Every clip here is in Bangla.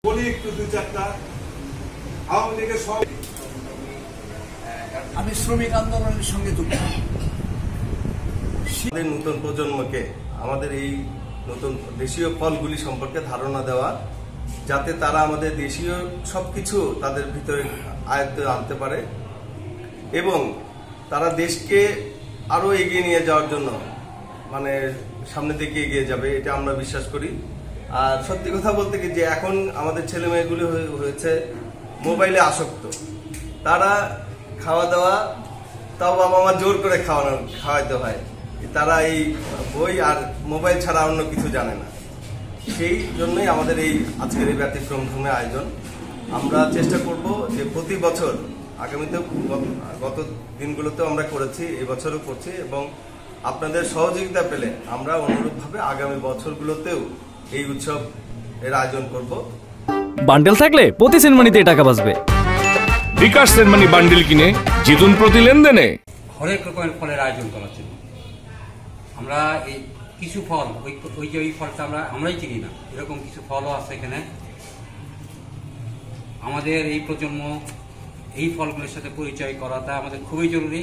বলি একটু দুই চারটা আওয়ামী লীগের সব আমি শ্রমিক আন্দোলনের সঙ্গে যুক্ত। নতুন প্রজন্মকে আমাদের এই নতুন দেশীয় ফলগুলি সম্পর্কে ধারণা দেওয়া, যাতে তারা আমাদের দেশীয় সবকিছু তাদের ভিতরে আয়ত্তে আনতে পারে এবং তারা দেশকে আরো এগিয়ে নিয়ে যাওয়ার জন্য মানে সামনের দিকে এগিয়ে যাবে, এটা আমরা বিশ্বাস করি। আর সত্যি কথা বলতে কি যে এখন আমাদের ছেলে মেয়েগুলি হয়েছে মোবাইলে আসক্ত। তারা খাওয়া দাওয়া তাও বাবা মা জোর করে খাওয়াইতে হয়, তারা এই বই আর মোবাইল ছাড়া অন্য কিছু জানে না। সেই জন্যই আমাদের এই আজকের এই ব্যতিক্রম ধর্মী আয়োজন। আমরা চেষ্টা করব যে প্রতি বছর, আগামীতে গত দিনগুলোতেও আমরা করেছি, এবছরও করছি এবং আপনাদের সহযোগিতা পেলে আমরা অনুরূপভাবে আগামী বছরগুলোতেও এই উৎসব এর আয়োজন করব। বান্ডেল থাকলে প্রতি সেনমানিতে টাকা বাঁচবে। বিকাশ সেনমানি বান্ডেল কিনে জিতুন প্রতি লেনদেনে। হরেক রকমের ফলের আয়োজন করা ছিল। আমরা এই কিছু ফল ওই যে ওই ফলটা আমরাই চিনি না, এরকম কিছু ফলও আছে এখানে। আমাদের এই প্রজন্ম এই ফলগুলোর সাথে পরিচয় করাটা আমাদের খুবই জরুরি।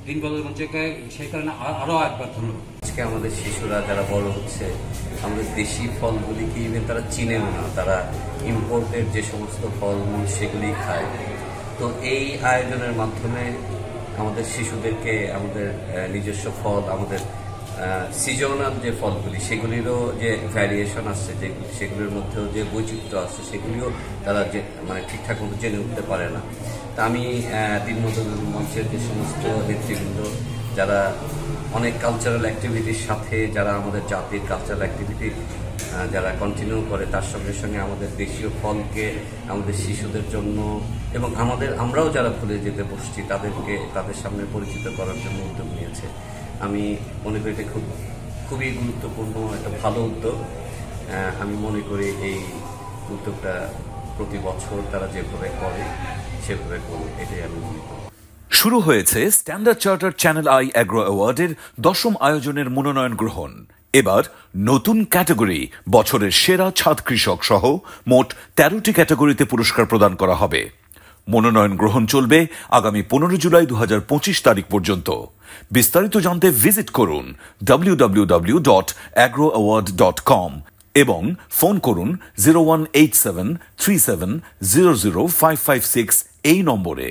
দিন বদল মঞ্চকে সেই কারণে আরও একবার ধন্যবাদ। আজকে আমাদের শিশুরা যারা বড় হচ্ছে, আমাদের দেশি ফলগুলিকে ইভেন তারা চিনেও না, তারা ইম্পোর্টেড যে সমস্ত ফলমূল সেগুলি খায়। তো এই আয়োজনের মাধ্যমে আমাদের শিশুদেরকে আমাদের নিজস্ব ফল, আমাদের সিজনাল যে ফলগুলি সেগুলিরও যে ভ্যারিয়েশন আসছে, যে সেগুলির মধ্যেও যে বৈচিত্র্য আসছে সেগুলিও তারা যে মানে ঠিকঠাক মতো জেনে উঠতে পারে না। তা আমি দিনমতো মঞ্চের যে সমস্ত নেতৃবৃন্দ যারা অনেক কালচারাল অ্যাক্টিভিটির সাথে, যারা আমাদের জাতির কালচারাল অ্যাক্টিভিটি যারা কন্টিনিউ করে, তার সঙ্গে সঙ্গে আমাদের দেশীয় ফলকে আমাদের শিশুদের জন্য এবং আমরাও যারা ভুলে যেতে বসছি তাদের সামনে পরিচিত করার জন্য উদ্যোগ নিয়েছে। আমি মনে করি এটা খুবই গুরুত্বপূর্ণ একটা ভালো উদ্যোগ। আমি মনে করি এই উদ্যোগটা প্রতি বছর তারা যেভাবে করে সেভাবে করবে, এটাই আমি মনে করি। শুরু হয়েছে Standard Chartered Channel i agro অ্যাওয়ার্ডের 10ম আয়োজনের মনোনয়ন গ্রহণ। এবার নতুন ক্যাটাগরি বছরের সেরা ছাদ কৃষক সহ মোট 13টি ক্যাটাগরিতে পুরস্কার প্রদান করা হবে। মনোনয়ন গ্রহণ চলবে আগামী 15 জুলাই 2025 তারিখ পর্যন্ত। বিস্তারিত জানতে ভিজিট করুন www.agroaward.com এবং ফোন করুন 018737000556 এই নম্বরে।